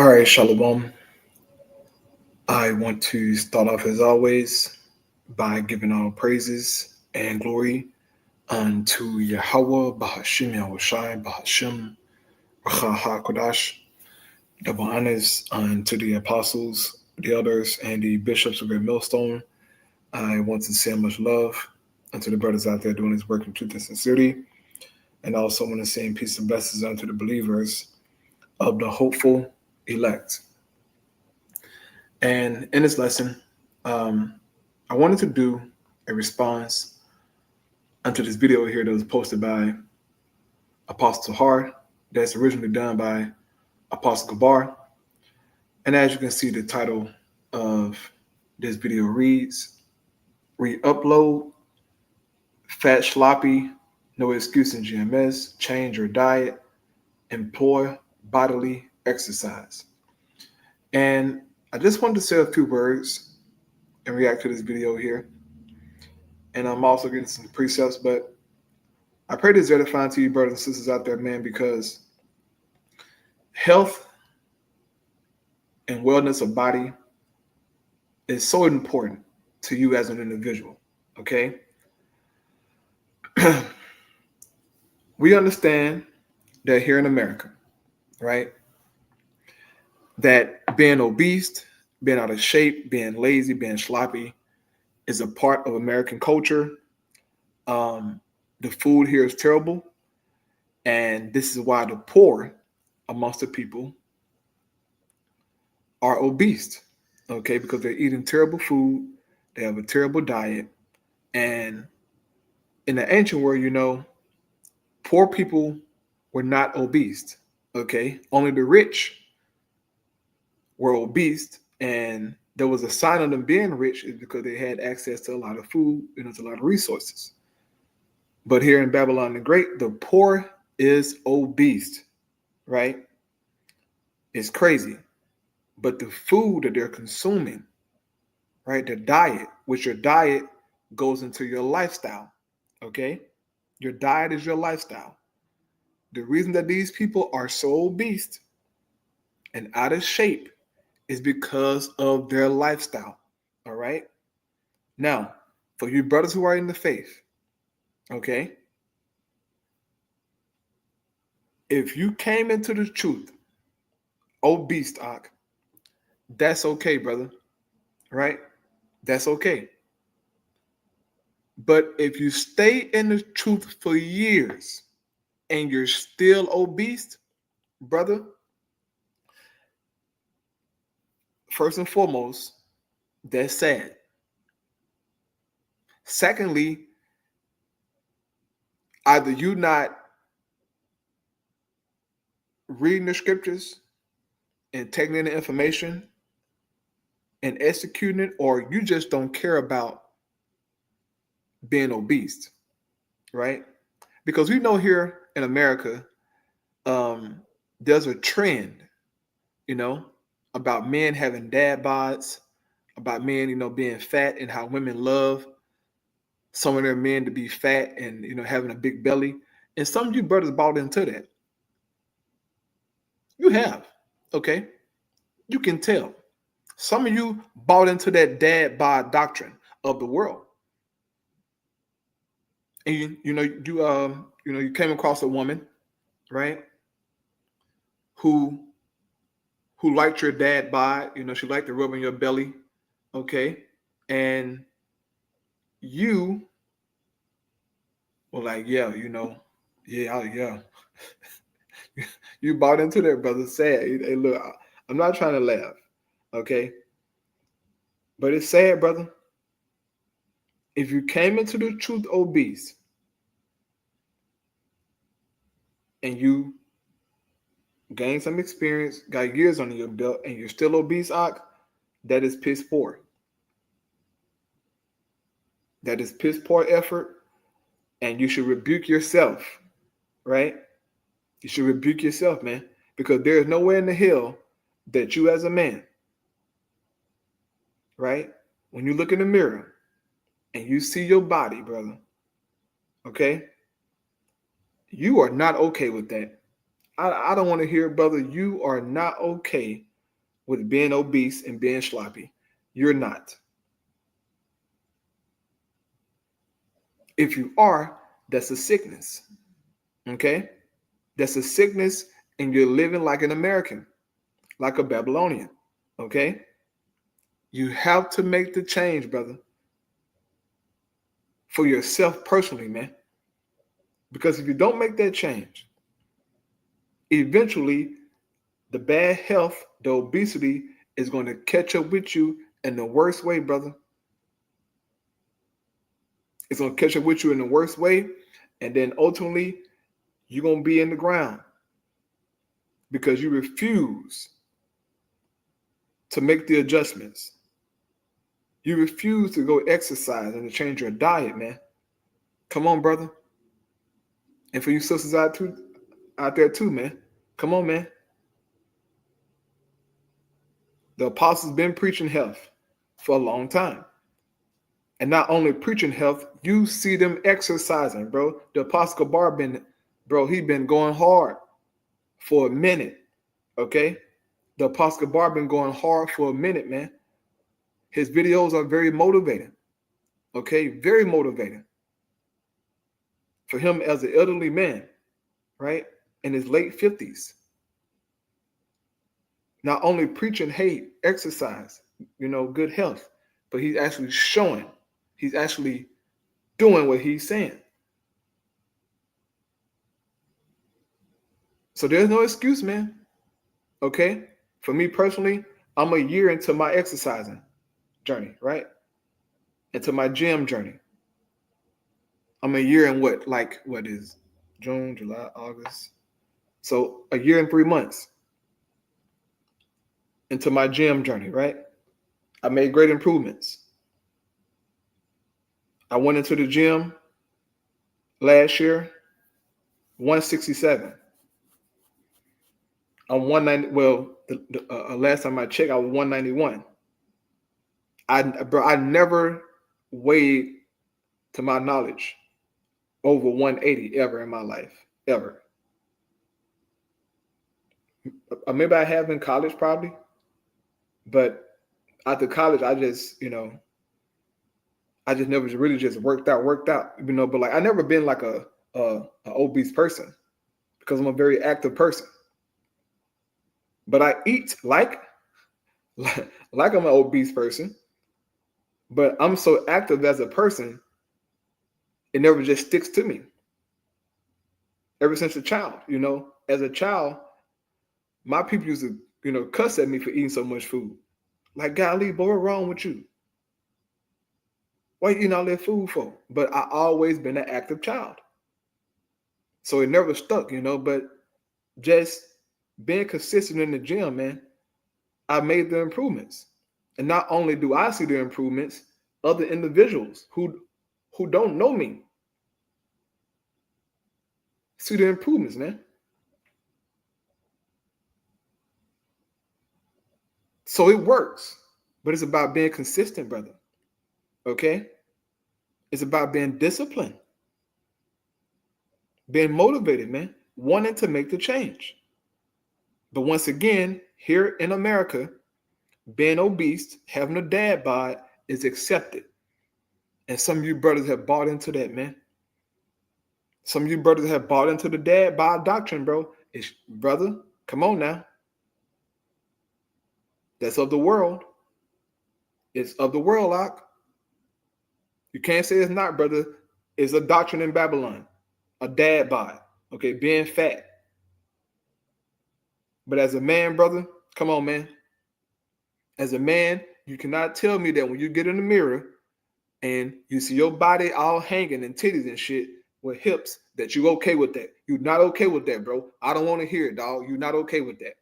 All right, Shalom. I want to start off as always by giving all praises and glory unto Yahweh, Bahashim Yahushai, Bahashim, Racha HaKodash, double honors unto the apostles, the elders, and the bishops of Great Millstone. I want to send much love unto the brothers out there doing this work in truth and sincerity, and also want to send peace and blessings unto the believers of the hopeful elect. And in this lesson, I wanted to do a response unto this video here that was posted by Apostle Har, that's originally done by Apostle Gabar. And as you can see, the title of this video reads, Re-upload, Fat Sloppy, No Excuse in GMS, Change Your Diet, Employ Bodily Exercise. And I just wanted to say a few words and react to this video here. And I'm also getting some precepts, but I pray this is edifying to you, brothers and sisters out there, man, because health and wellness of body is so important to you as an individual, okay? We understand that here in America, right, that being obese, being out of shape, being lazy, being sloppy is a part of American culture. The food here is terrible, and this is why the poor amongst the people are obese, okay, because they're eating terrible food, they have a terrible diet, and in the ancient world, poor people were not obese, okay? Only the rich were obese, and there was a sign of them being rich is because they had access to a lot of food and a lot of resources. But here in Babylon the Great, the poor is obese, right? It's crazy. But the food that they're consuming, right, the diet, which your diet goes into your lifestyle, okay? Your diet is your lifestyle. The reason that these people are so obese and out of shape is because of their lifestyle, all right? Now, for you brothers who are in the faith, okay, if you came into the truth obese, that's okay, brother, right? That's okay. But if you stay in the truth for years and you're still obese, brother, first and foremost, that's sad. Secondly, either you not reading the scriptures and taking in the information and executing it, or you just don't care about being obese, right? Because we know here in America, there's a trend, about men having dad bods, about men, being fat, and how women love some of their men to be fat and, having a big belly. And some of you brothers bought into that. You have, okay? You can tell. Some of you bought into that dad bod doctrine of the world. And you came across a woman, right? Who liked your dad bod, she liked to rub on your belly, okay? And you were like, yeah. You bought into that, brother. Sad. Hey, look, I'm not trying to laugh, okay? But it's sad, brother. If you came into the truth obese and you gained some experience, got years under your belt, and you're still obese, that is piss poor. That is piss poor effort, and you should rebuke yourself, right? You should rebuke yourself, man, because there is nowhere in the hell that you as a man, right, when you look in the mirror and you see your body, brother, okay, you are not okay with that. I don't want to hear, brother, you are not okay with being obese and being sloppy. You're not. If you are, that's a sickness. Okay? That's a sickness, and you're living like an American, like a Babylonian. Okay? You have to make the change, brother, for yourself personally, man. Because if you don't make that change, eventually the bad health, the obesity is going to catch up with you in the worst way, brother. It's going to catch up with you in the worst way. And then ultimately, you're going to be in the ground because you refuse to make the adjustments. You refuse to go exercise and to change your diet, man. Come on, brother. And for you sisters out there too, man. Come on, man. The apostles been preaching health for a long time. And not only preaching health, you see them exercising, bro. The Apostle Bar he been going hard for a minute, okay? The Apostle Bar been going hard for a minute, man. His videos are very motivating, okay? Very motivating. For him as an elderly man, right? In his late 50s. Not only preaching, hey, exercise, good health, but he's actually showing, he's actually doing what he's saying. So there's no excuse, man. Okay? For me personally, I'm a year into my exercising journey, right? Into my gym journey. I'm a year in what is June, July, August. So a year and 3 months into my gym journey, right? I made great improvements. I went into the gym last year, 167. I'm 190. Well, the last time I checked, I was 191. I never weighed, to my knowledge, over 180 ever in my life, ever. Maybe I have in college, probably, but after college, I just never really just worked out, but like I never been like a obese person because I'm a very active person. But I eat like I'm an obese person, but I'm so active as a person, it never just sticks to me. Ever since a child, as a child, my people used to, cuss at me for eating so much food. Like, golly, boy, what's wrong with you? Why you eating all that food for? But I always been an active child. So it never stuck, but just being consistent in the gym, man, I made the improvements. And not only do I see the improvements, other individuals who don't know me see the improvements, man. So it works, but it's about being consistent, brother. Okay? It's about being disciplined, being motivated, man, wanting to make the change. But once again, here in America, being obese, having a dad bod is accepted. And some of you brothers have bought into that, man. Some of you brothers have bought into the dad bod doctrine, bro. Brother, come on now. That's of the world. It's of the world, Locke. You can't say it's not, brother. It's a doctrine in Babylon. A dad bod. Okay, being fat. But as a man, brother, come on, man. As a man, you cannot tell me that when you get in the mirror and you see your body all hanging and titties and shit with hips, that you okay with that. You're not okay with that, bro. I don't want to hear it, dog. You're not okay with that.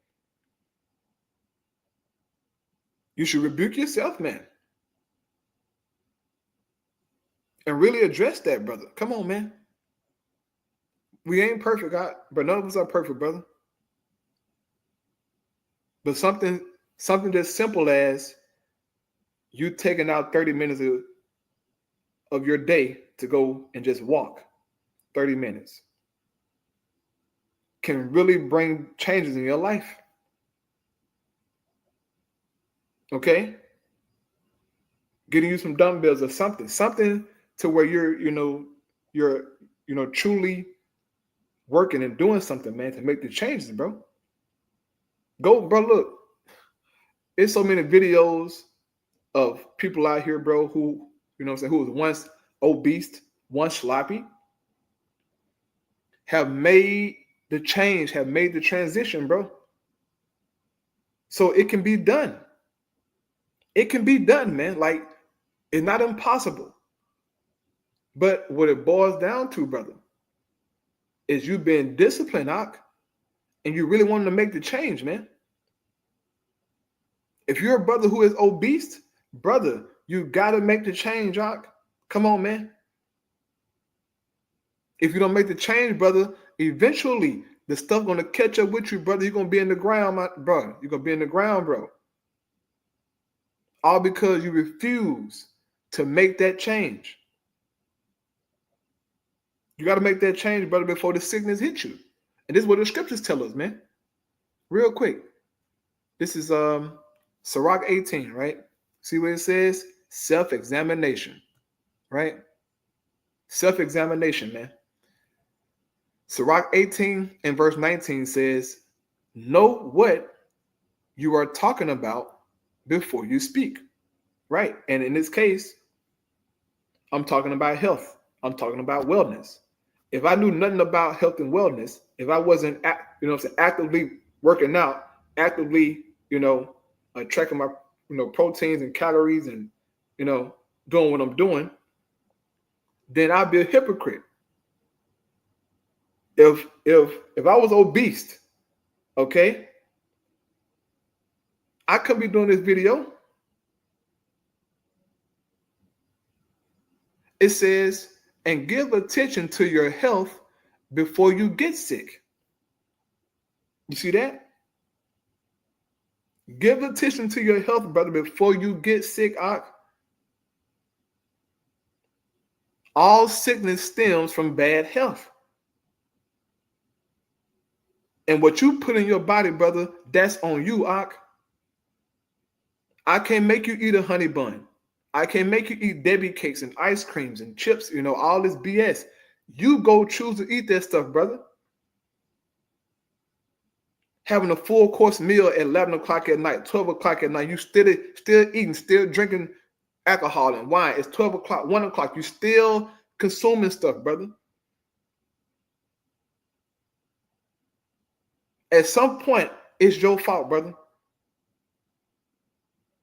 You should rebuke yourself, man. And really address that, brother. Come on, man. We ain't perfect, but none of us are perfect, brother. But something as simple as you taking out 30 minutes of your day to go and just walk 30 minutes can really bring changes in your life. Okay? Getting you some dumbbells or something to where you're truly working and doing something, man, to make the changes, bro. Go, bro, look. There's so many videos of people out here, bro, who, who was once obese, once sloppy, have made the change, have made the transition, bro. So it can be done. It can be done, man. Like, it's not impossible. But what it boils down to, brother, is you being disciplined, and you really wanting to make the change, man. If you're a brother who is obese, brother, you got to make the change, Come on, man. If you don't make the change, brother, eventually the stuff going to catch up with you, brother. You're going to be in the ground, bro. You're going to be in the ground, bro. All because you refuse to make that change. You got to make that change, brother, before the sickness hits you. And this is what the scriptures tell us, man. Real quick. This is Sirach 18, right? See what it says? Self-examination, right? Self-examination, man. Sirach 18 and verse 19 says, know what you are talking about before you speak, right? And in this case, I'm talking about health. I'm talking about wellness. If I knew nothing about health and wellness, if I wasn't, actively working out, actively, tracking my, proteins and calories and, doing what I'm doing, then I'd be a hypocrite. If I was obese, okay, I couldn't be doing this video. It says, and give attention to your health before you get sick. You see that? Give attention to your health, brother, before you get sick. All sickness stems from bad health. And what you put in your body, brother, that's on you, I can't make you eat a honey bun. I can't make you eat Debbie cakes and ice creams and chips, all this BS. You go choose to eat that stuff, brother. Having a full course meal at 11 o'clock at night, 12 o'clock at night, you still eating, still drinking alcohol and wine. It's 12 o'clock, 1 o'clock. You still consuming stuff, brother. At some point, it's your fault, brother.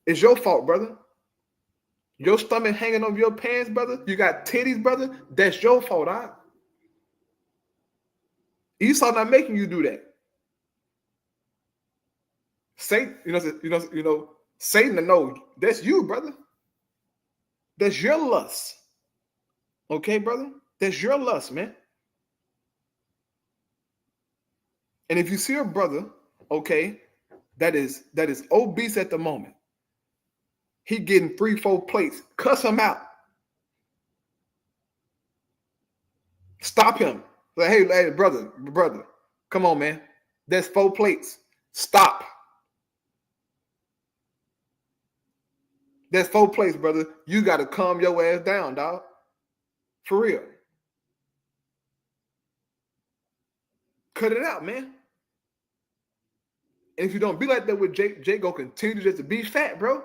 It's your fault, brother. Your stomach hanging over your pants, brother. You got titties, brother. That's your fault, Esau not making you do that. Satan, Satan, no, that's you, brother. That's your lust. Okay, brother? That's your lust, man. And if you see a brother, okay, that is obese at the moment, he getting 3-4 plates, cuss him out. Stop him. Like, hey, brother, come on, man. That's 4 plates. Stop. That's 4 plates, brother. You got to calm your ass down, dog. For real. Cut it out, man. And if you don't be like that with Jake gonna continue just to be fat, bro.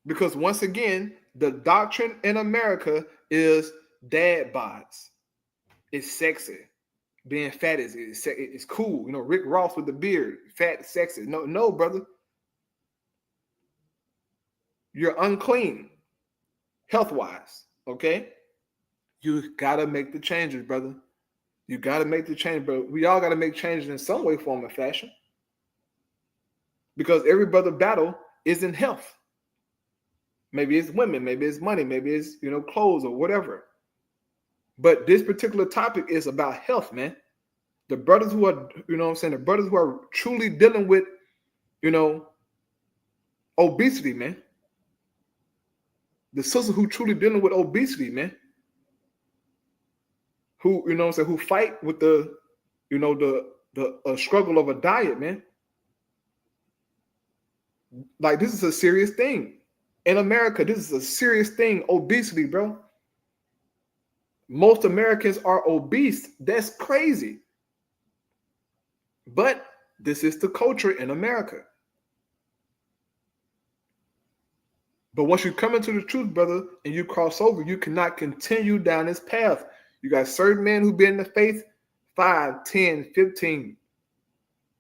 Because once again, the doctrine in America is dad bods. It's sexy. Being fat is cool. Rick Ross with the beard, fat, sexy. No, brother. You're unclean, health-wise, okay? You gotta make the changes, brother. You gotta make the change, bro. We all gotta make changes in some way, form, or fashion. Because every brother battle is in health. Maybe it's women, maybe it's money, maybe it's clothes or whatever. But this particular topic is about health, man. The brothers who are, the brothers who are truly dealing with, obesity, man. The sisters who truly dealing with obesity, man. Who, who fight with the the struggle of a diet, man. Like, this is a serious thing. In America, this is a serious thing. Obesity, bro. Most Americans are obese. That's crazy. But this is the culture in America. But once you come into the truth, brother, and you cross over, you cannot continue down this path. You got certain men who've been in the faith 5, 10, 15,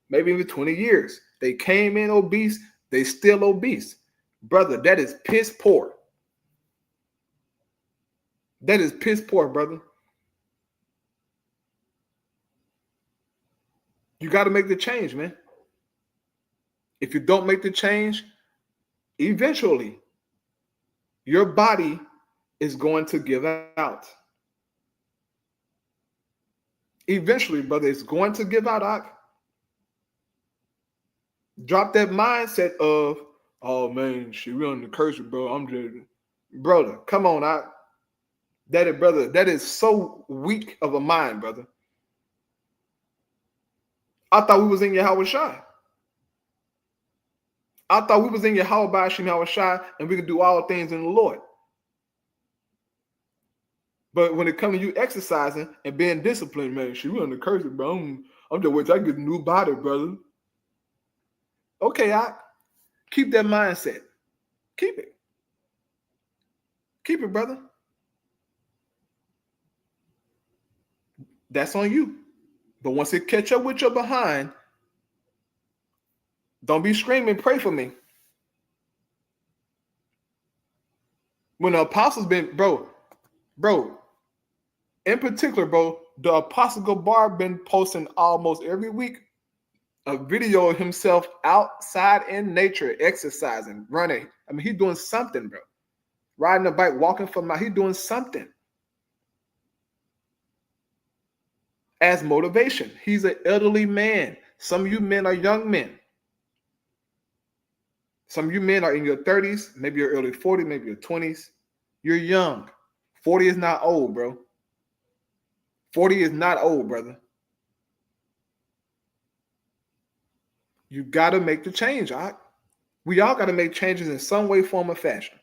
maybe even 20 years. They came in obese. They still obese. Brother, that is piss poor. That is piss poor, brother. You got to make the change, man. If you don't make the change, eventually your body is going to give out. Eventually, brother, it's going to give out. Drop that mindset of, oh man, she really on the curse, bro. I'm just, brother, come on out. That is so weak of a mind, brother. I thought we was in Yahweh Shai. I thought we was in Yahweh Shai and we could do all things in the Lord. But when it comes to you exercising and being disciplined, man, she really on the curse, bro. I'm just waiting till I get a new body, brother. Okay, I keep that mindset. Keep it. Keep it, brother. That's on you. But once it catch up with your behind, don't be screaming, pray for me. When the apostles been, bro, in particular, bro, the Apostle Gabar been posting almost every week a video of himself outside in nature, exercising, running. I mean, he's doing something, bro. Riding a bike, walking for miles. He's doing something. As motivation. He's an elderly man. Some of you men are young men. Some of you men are in your 30s, maybe your early 40s, maybe your 20s. You're young. 40 is not old, bro. 40 is not old, brother. You got to make the change, all right? We all got to make changes in some way, form, or fashion.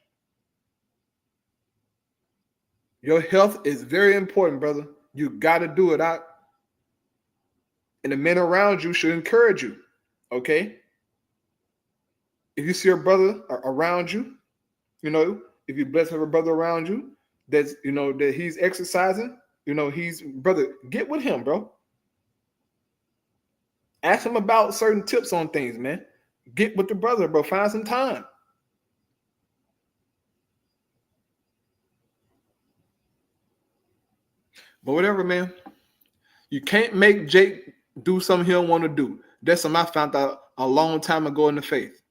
Your health is very important, brother. You got to do it out. And the men around you should encourage you, okay? If you see a brother around you, if you bless have a brother around you that's, that he's exercising, brother, get with him, bro. Ask him about certain tips on things, man. Get with the brother, bro. Find some time. But whatever, man. You can't make Jake do something he don't want to do. That's something I found out a long time ago in the faith.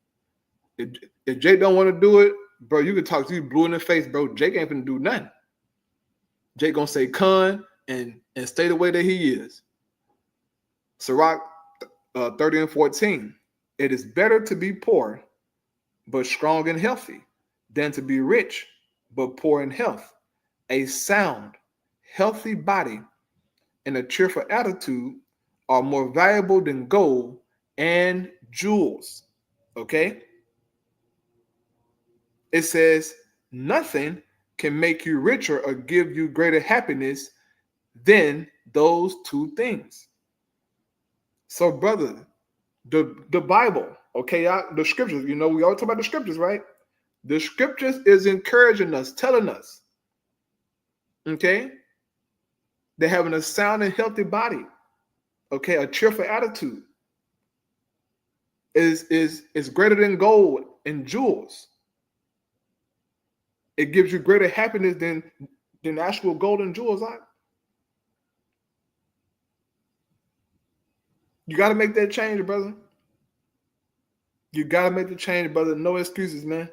If Jake don't want to do it, bro, you can talk to you blue in the face, bro. Jake ain't gonna do nothing. Jake gonna say "con" and stay the way that he is. Sirach 30 and 14. It is better to be poor, but strong and healthy, than to be rich, but poor in health. A sound, healthy body and a cheerful attitude are more valuable than gold and jewels. Okay? It says, nothing can make you richer or give you greater happiness than those two things. So, brother, the Bible, okay, the scriptures, we all talk about the scriptures, right? The scriptures is encouraging us, telling us, okay, they're having a sound and healthy body, okay, a cheerful attitude is greater than gold and jewels. It gives you greater happiness than actual gold and jewels. You got to make that change, brother. You got to make the change, brother. No excuses, man.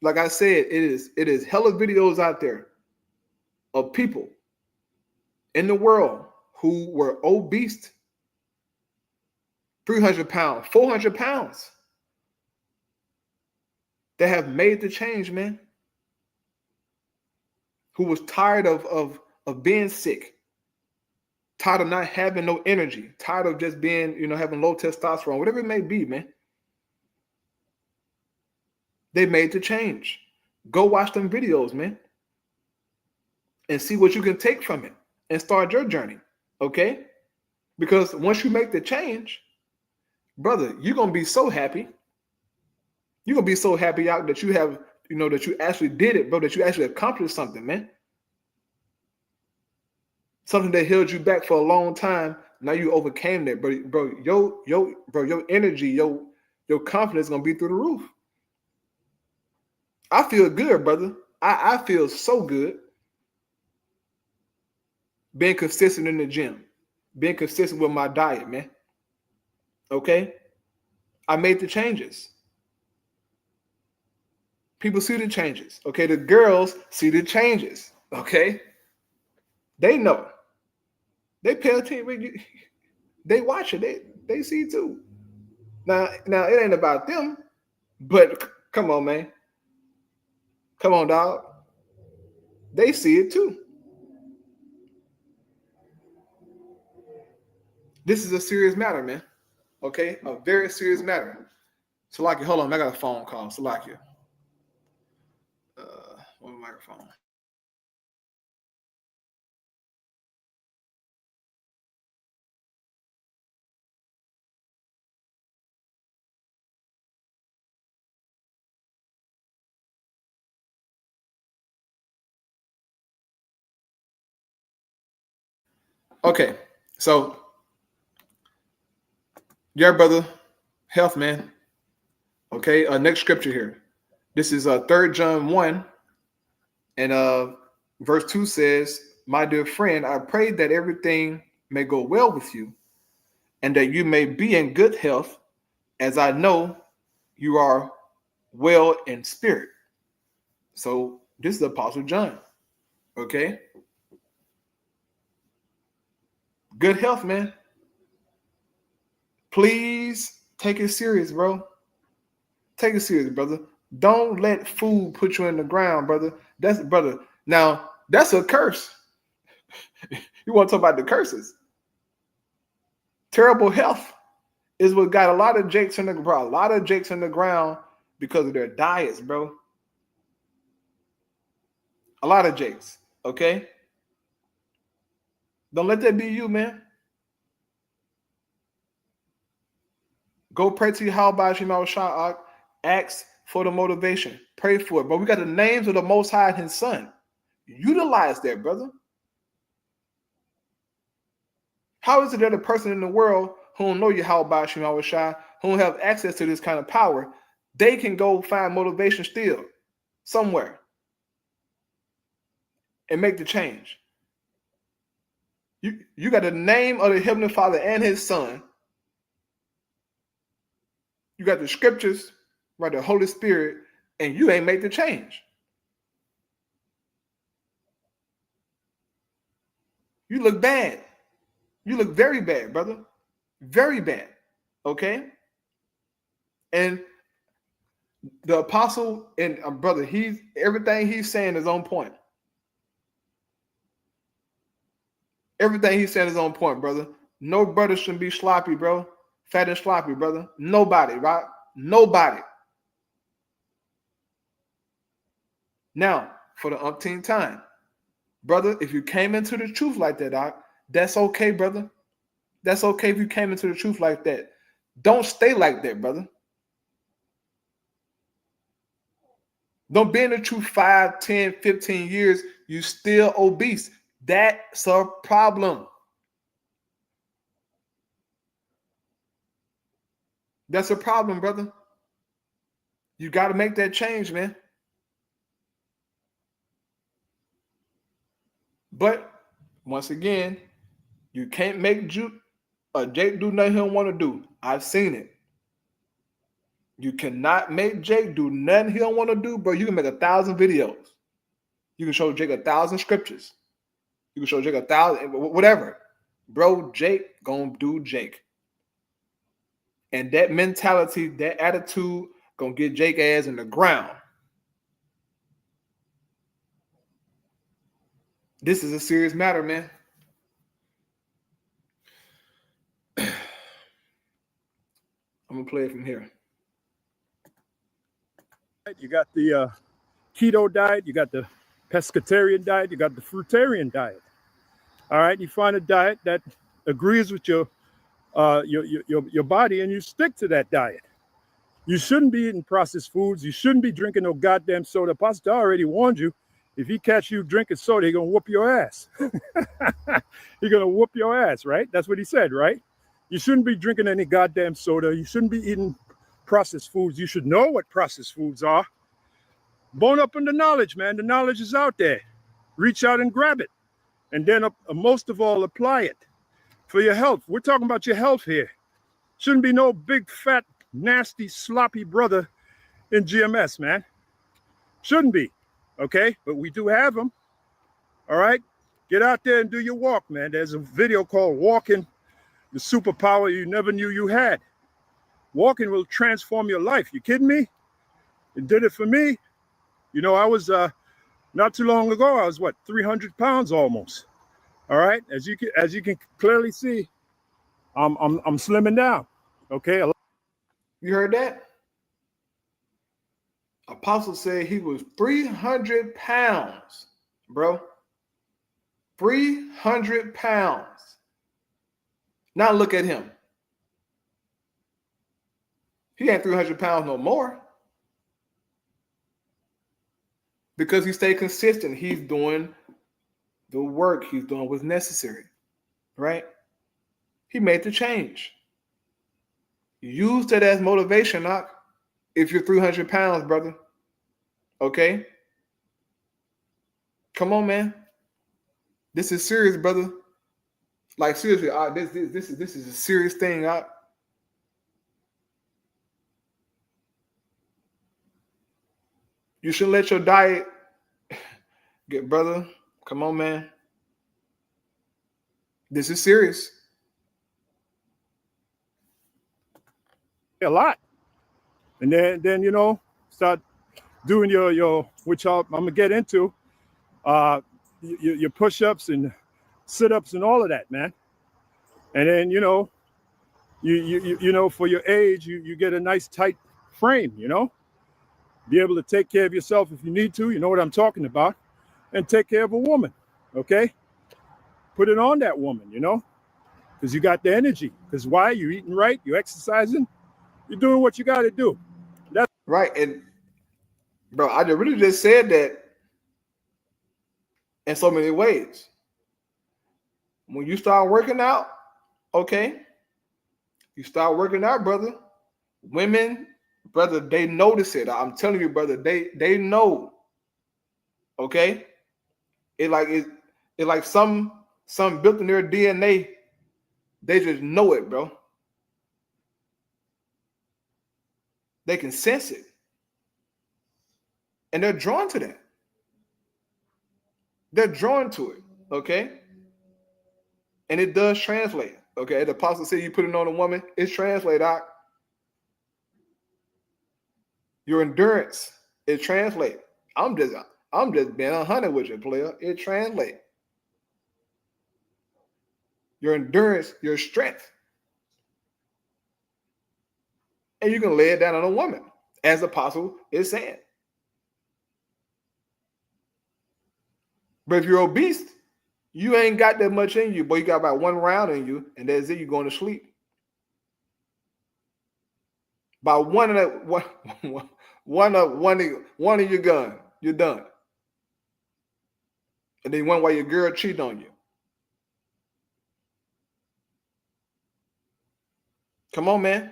Like I said, it is hella videos out there of people in the world who were obese, 300 pounds, 400 pounds, that have made the change, man. Who was tired of being sick. tired of not having no energy, tired of just being, having low testosterone, whatever it may be, man. They made the change. Go watch them videos, man, and see what you can take from it and start your journey, okay? Because once you make the change, brother, you're going to be so happy. You're going to be so happy out that you have, that you actually did it, bro, that you actually accomplished something, man. Something that held you back for a long time. Now you overcame that, bro. Your energy, your confidence is going to be through the roof. I feel good, brother. I feel so good being consistent in the gym, being consistent with my diet, man. Okay? I made the changes. People see the changes. Okay? The girls see the changes. Okay? They know. They pay attention. They watch it. They see too. Now it ain't about them, but come on, man. Come on, dog. They see it too. This is a serious matter, man. Okay? A very serious matter. Salakia, hold on. I got a phone call. Salakia. On the microphone. Okay, so yeah, brother, health, man. Okay, next scripture here. This is 3 John 1, and verse 2 says, "My dear friend, I pray that everything may go well with you, and that you may be in good health, as I know you are well in spirit." So this is Apostle John. Okay, good health, man. Please take it serious, bro. Take it serious, brother. Don't let food put you in the ground, brother. Brother. Now, that's a curse. You want to talk about the curses? Terrible health is what got a lot of jakes in the ground. A lot of jakes in the ground because of their diets, bro. A lot of jakes. Okay? Don't let that be you, man. Go pray to Yahweh Shema Shah. Ask for the motivation. Pray for it. But we got the names of the Most High and His Son. Utilize that, brother. How is it that a person in the world who don't know Yahweh Shema Shah, who don't have access to this kind of power, they can go find motivation still somewhere and make the change? You got the name of the Heavenly Father and His Son. You got the scriptures, right? The Holy Spirit, and you ain't made the change. You look bad. You look very bad, brother. Very bad. Okay? And the apostle and brother, everything he's saying is on point. Everything he's saying is on point, brother. No brother should be sloppy, bro. Fat and sloppy, brother. Nobody, right? Nobody. Now, for the umpteenth time, brother, if you came into the truth like that, Doc, that's okay, brother. That's okay if you came into the truth like that. Don't stay like that, brother. Don't be in the truth 5, 10, 15 years. You still obese. That's a problem. That's a problem, brother. You got to make that change, man. But once again, you can't make Jake do nothing he don't want to do. I've seen it. You cannot make Jake do nothing he don't want to do, bro. You can make 1,000 videos. You can show Jake 1,000 scriptures. You can show Jake 1,000, whatever. Bro, Jake gonna do Jake. And that mentality, that attitude, gonna get Jake ass in the ground. This is a serious matter, man. I'm gonna play it from here. You got the keto diet, you got the pescatarian diet, you got the fruitarian diet. All right, you find a diet that agrees with your body, and you stick to that diet. You shouldn't be eating processed foods. You shouldn't be drinking no goddamn soda. Pastor already warned you. If he catch you drinking soda, he's gonna whoop your ass. He's gonna whoop your ass, right? That's what he said, right? You shouldn't be drinking any goddamn soda. You shouldn't be eating processed foods. You should know what processed foods are. Bone up in the knowledge, man. The knowledge is out there. Reach out and grab it. And then most of all, apply it for your health. We're talking about your health here. Shouldn't be no big, fat, nasty, sloppy brother in GMS, man. Shouldn't be, okay? But we do have them, all right? Get out there and do your walk, man. There's a video called Walking, the Superpower You Never Knew You Had. Walking will transform your life. You kidding me? It did it for me. You know, I was, not too long ago, I was, 300 pounds almost, all right? As you can clearly see, I'm slimming down, okay? You heard that? Apostle said he was 300 pounds, bro. 300 pounds. Now look at him. He ain't 300 pounds no more. Because he stayed consistent. He's doing the work. He's doing what's necessary, right? He made the change. Use that as motivation, Knock. If you're 300 pounds, brother. Okay? Come on, man. This is serious, brother. Like, seriously, this is a serious thing. You shouldn't let your diet get, brother. Come on, man. This is serious. A lot. And then you know, start doing your which I'm gonna get into, your push-ups and sit-ups and all of that, man. And then you know, you know, for your age, you get a nice tight frame, you know, be able to take care of yourself if you need to. You know what I'm talking about, and take care of a woman. Okay, put it on that woman, you know, because you got the energy. Because why? You eating right, you exercising, you're doing what you got to do. That's right. And bro, I really just said that in so many ways. When you start working out, okay, you start working out, brother. Women, brother, they notice it. I'm telling you, brother, they know. Okay, it like some built in their DNA. They just know it, bro. They can sense it, and they're drawn to that. They're drawn to it. Okay, and it does translate. Okay, the apostle said you put it on a woman, it's translated out. Your endurance, it translates. I'm just being 100 with you, player. It translates. Your endurance, your strength. And you can lay it down on a woman, as the apostle is saying. But if you're obese, you ain't got that much in you, but you got about 1 round in you, and that's it, you're going to sleep. By one of your gun, you're done. And then you wonder why your girl cheated on you. Come on, man.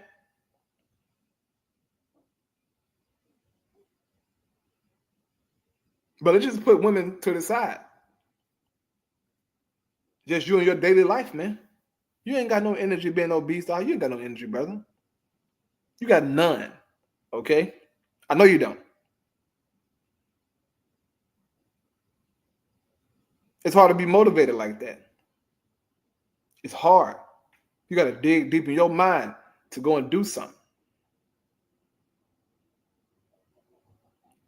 But let's just put women to the side. Just you and your daily life, man. You ain't got no energy being obese, dog. You ain't got no energy, brother. You got none. Okay? I know you don't. It's hard to be motivated like that. It's hard. You got to dig deep in your mind to go and do something.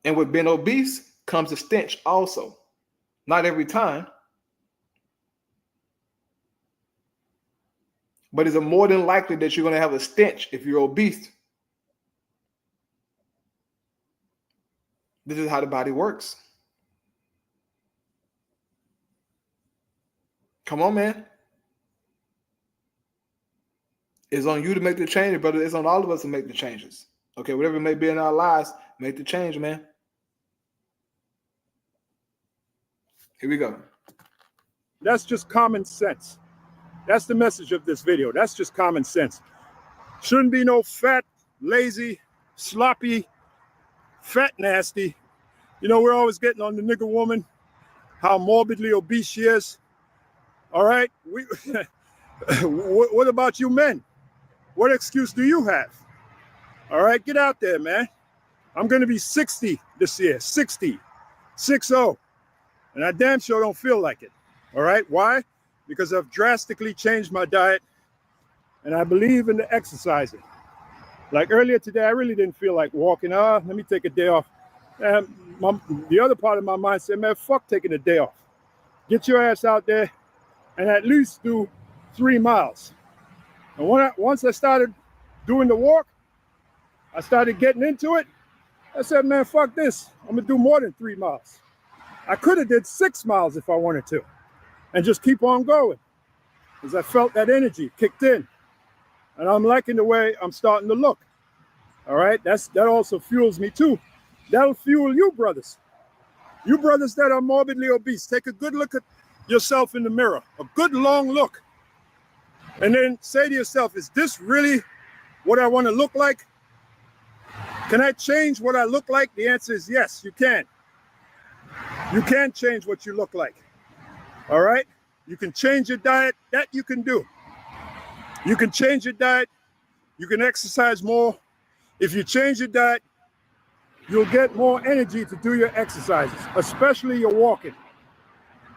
And with being obese comes a stench also. Not every time. but it's more than likely that you're going to have a stench if you're obese. This is how the body works. Come on, man. It's on you to make the change, brother. It's on all of us to make the changes. Okay, whatever it may be in our lives, make the change, man. Here we go. That's just common sense. That's the message of this video. That's just common sense. Shouldn't be no fat, lazy, sloppy, fat nasty. You know, we're always getting on the nigger woman, how morbidly obese she is. All right. What about you men? What excuse do you have? All right, get out there, man. I'm going to be 60 this year, 60, 6-0. And I damn sure don't feel like it. All right, why? Because I've drastically changed my diet and I believe in the exercising. Like earlier today, I really didn't feel like walking. Let me take a day off. The other part of my mind said, man, fuck taking a day off. Get your ass out there and at least do 3 miles. And once I started doing the walk, I started getting into it. I said, man, fuck this. I'm going to do more than 3 miles. I could have did 6 miles if I wanted to and just keep on going because I felt that energy kicked in. And I'm liking the way I'm starting to look. All right, that also fuels me too. That'll fuel you brothers. You brothers that are morbidly obese, take a good look at yourself in the mirror, a good long look. And then say to yourself, is this really what I want to look like? Can I change what I look like? The answer is yes, you can. You can change what you look like. All right? You can change your diet. That you can do. You can change your diet. You can exercise more. If you change your diet, you'll get more energy to do your exercises, especially your walking.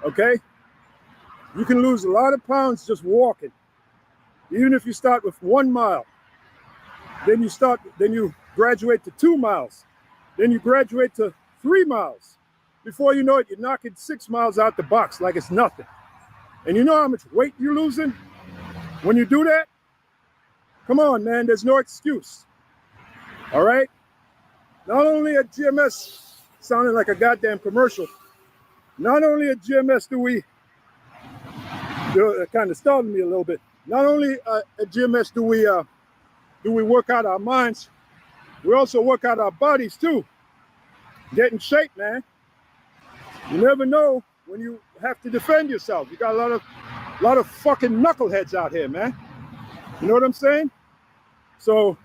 Okay? You can lose a lot of pounds just walking. Even if you start with 1 mile, then you graduate to 2 miles, then you graduate to 3 miles. Before you know it, you're knocking 6 miles out the box like it's nothing. And you know how much weight you're losing when you do that? Come on, man, there's no excuse. All right? Not only at GMS, sounding like a goddamn commercial, not only at GMS do we, it kind of startled me a little bit. Not only at GMS do we work out our minds, we also work out our bodies too. Get in shape, man. You never know when you have to defend yourself. You got a lot of fucking knuckleheads out here, man. You know what I'm saying? So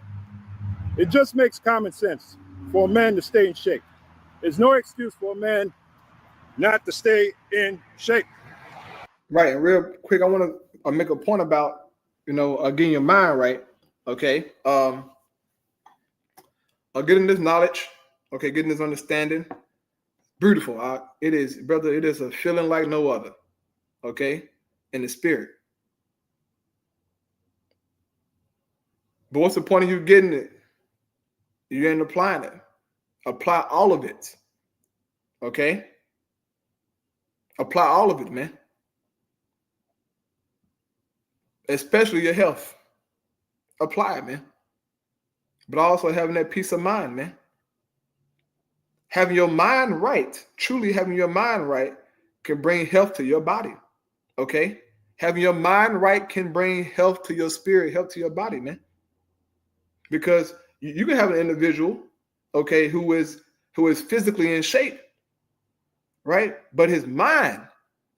it just makes common sense for a man to stay in shape. There's no excuse for a man not to stay in shape. Right, and real quick, I want to make a point about, getting your mind right. Okay, getting this knowledge, okay, getting this understanding. Beautiful. It is, brother. It is a feeling like no other. Okay, in the spirit. But what's the point of you getting it? You ain't applying it. Apply all of it. Okay. Apply all of it, man. Especially your health. Apply it, man. But also having that peace of mind, man. Having your mind right, truly having your mind right, can bring health to your body. Okay? Having your mind right can bring health to your spirit, health to your body, man. Because you can have an individual, okay, who is physically in shape, right? But his mind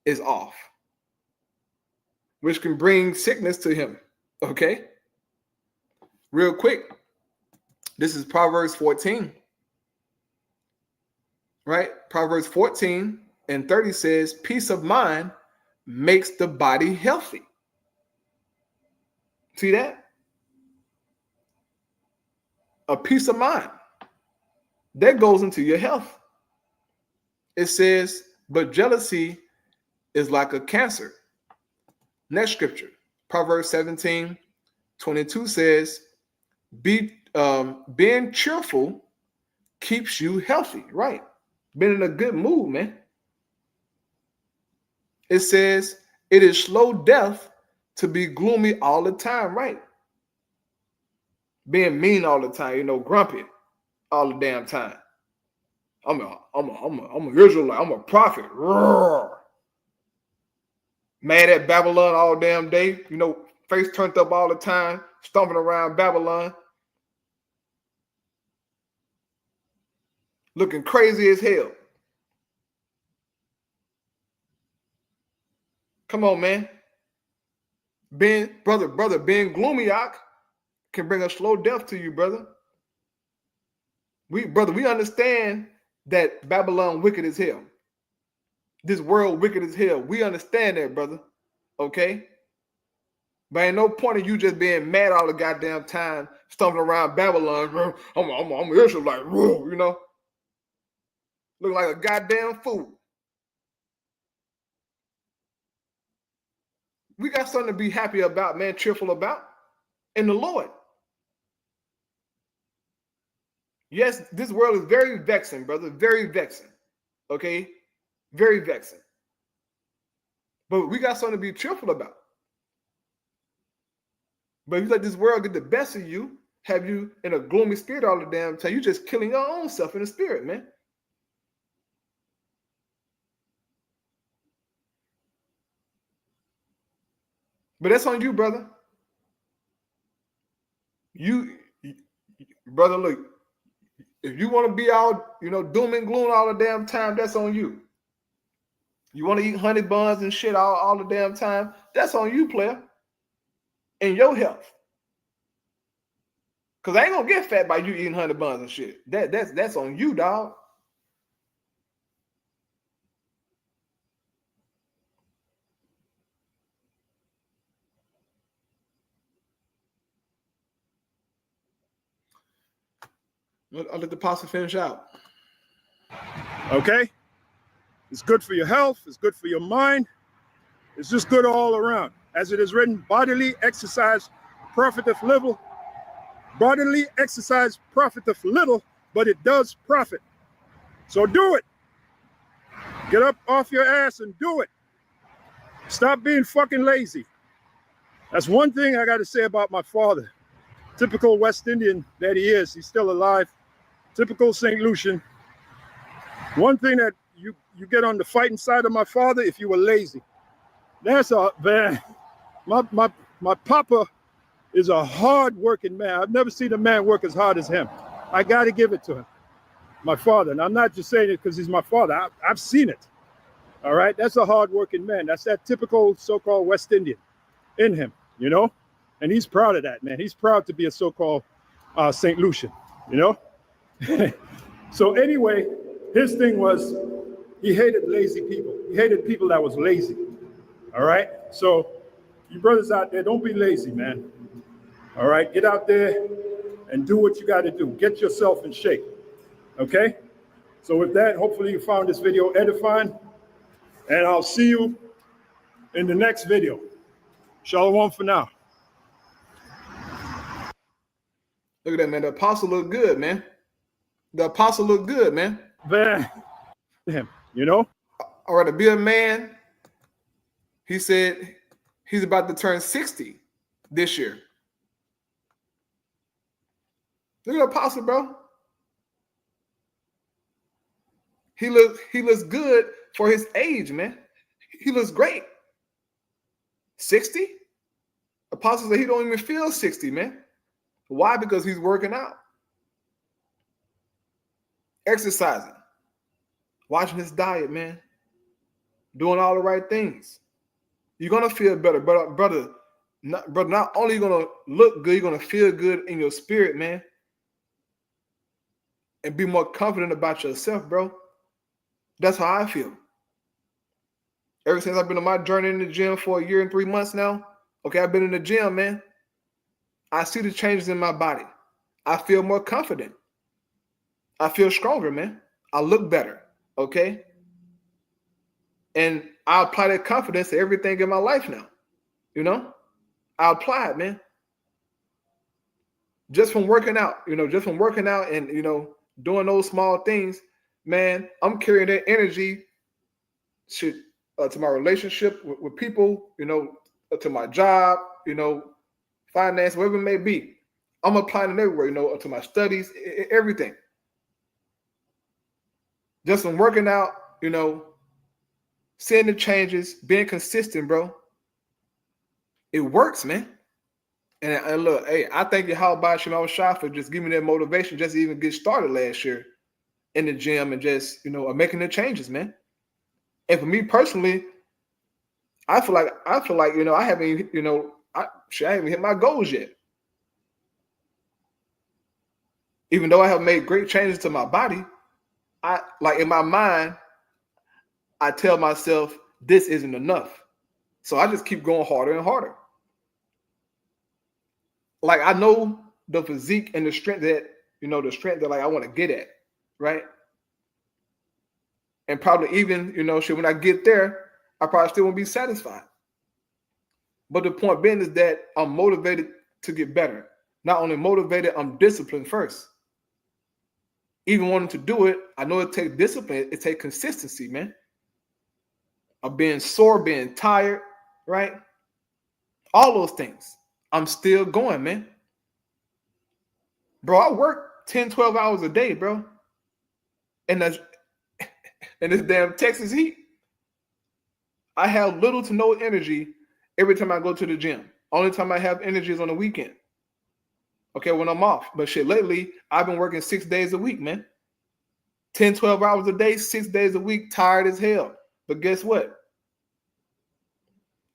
is off, which can bring sickness to him. Okay? Real quick, this is Proverbs 14. Right? Proverbs 14 and 30 says, peace of mind makes the body healthy. See that? A peace of mind. That goes into your health. It says, but jealousy is like a cancer. Next scripture, Proverbs 17:22 says, being cheerful keeps you healthy, right? Being in a good mood, man. It says, it is slow death to be gloomy all the time, right? Being mean all the time, grumpy all the damn time. I'm an Israelite. I'm a prophet. Roar. Mad at Babylon all damn day. Face turned up all the time, stomping around Babylon, looking crazy as hell. Come on, man. Being gloomy, can bring a slow death to you, brother. We understand that Babylon wicked as hell. This world wicked as hell. We understand that, brother. Okay? But ain't no point in you just being mad all the goddamn time, stomping around Babylon. I'm an Israelite, Looking like a goddamn fool. We got something to be happy about, man, cheerful about in the Lord. Yes, this world is very vexing, brother. Very vexing. Okay? Very vexing. But we got something to be cheerful about. But if you let this world get the best of you, have you in a gloomy spirit all the damn time, you're just killing your own self in the spirit, man. But that's on you, brother. Brother, look, if you want to be all, doom and gloom all the damn time, that's on you. You want to eat honey buns and shit all the damn time, that's on you, player. And your health. Because I ain't going to get fat by you eating honey buns and shit. That's on you, dog. I'll let the pastor finish out. Okay? It's good for your health. It's good for your mind. It's just good all around. As it is written, bodily exercise profiteth little. Bodily exercise profiteth little, but it does profit. So do it. Get up off your ass and do it. Stop being fucking lazy. That's one thing I got to say about my father. Typical West Indian that he is. He's still alive. Typical St. Lucian. One thing that you get on the fighting side of my father if you were lazy. That's a man. My papa is a hard-working man. I've never seen a man work as hard as him. I got to give it to him. My father. And I'm not just saying it because he's my father. I've seen it. All right? That's a hard-working man. That's that typical so-called West Indian in him, And he's proud of that, man. He's proud to be a so-called St. Lucian, So anyway, his thing was he hated lazy people. He hated people that was lazy. All right? So you brothers out there, don't be lazy, man. All right? Get out there and do what you got to do. Get yourself in shape. Okay? So with that, hopefully you found this video edifying. And I'll see you in the next video. Shalom for now. Look at that, man. The apostle looked good, man. The apostle looked good, man. Man, him, All right, to be a man, he said he's about to turn 60 this year. Look at the apostle, bro. He looks good for his age, man. He looks great. 60? Apostle said he don't even feel 60, man. Why? Because he's working out. Exercising. Watching his diet, man. Doing all the right things. You're going to feel better. Brother, not only are you going to look good, you're going to feel good in your spirit, man. And be more confident about yourself, bro. That's how I feel. Ever since I've been on my journey in the gym for 1 year and 3 months now, okay, I've been in the gym, man. I see the changes in my body. I feel more confident. I feel stronger, man. I look better, okay? And I apply that confidence to everything in my life now, I apply it, man. Just from working out, and, doing those small things, man, I'm carrying that energy to my relationship with people, to my job, finance, whatever it may be. I'm applying it everywhere, to my studies, everything. Just from working out, seeing the changes, being consistent, bro. It works, man. And look, hey, I thank you how about Shah for just giving me that motivation just to even get started last year in the gym and just, making the changes, man. And for me personally, I feel like, I haven't, I haven't hit my goals yet. Even though I have made great changes to my body, in my mind, I tell myself this isn't enough. So I just keep going harder and harder. Like I know the physique and the strength that, like I want to get at, right? And probably even, when I get there, I probably still won't be satisfied. But the point being is that I'm motivated to get better. Not only motivated, I'm disciplined first. Even wanting to do it, I know it takes discipline. It takes consistency, man. Of being sore, being tired, right? All those things. I'm still going, man. Bro, I work 10, 12 hours a day, bro. And this damn Texas heat. I have little to no energy every time I go to the gym. Only time I have energy is on the weekend. Okay, when I'm off. But shit, lately, I've been working 6 days a week, man. 10, 12 hours a day, 6 days a week, tired as hell. But guess what?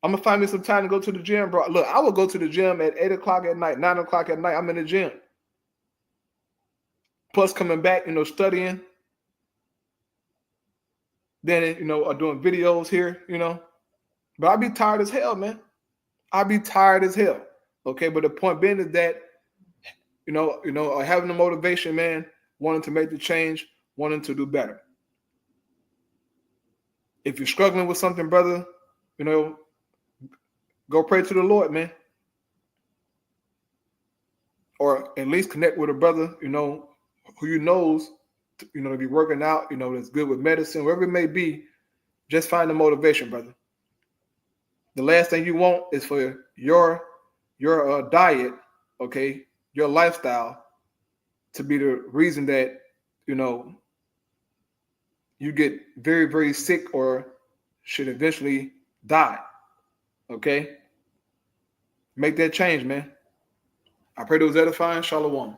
I'm going to find me some time to go to the gym, bro. Look, I will go to the gym at 8 o'clock at night, 9 o'clock at night. I'm in the gym. Plus coming back, studying. Then, doing videos here, But I'll be tired as hell, man. I'll be tired as hell. Okay, but the point being is that, having the motivation, man, wanting to make the change, wanting to do better. If you're struggling with something, brother, go pray to the Lord, man. Or at least connect with a brother, who knows, to be working out, that's good with medicine, wherever it may be. Just find the motivation, brother. The last thing you want is for your diet, okay, your lifestyle to be the reason that, you get very, very sick or should eventually die, okay? Make that change, man. I pray those edifying. Shalom.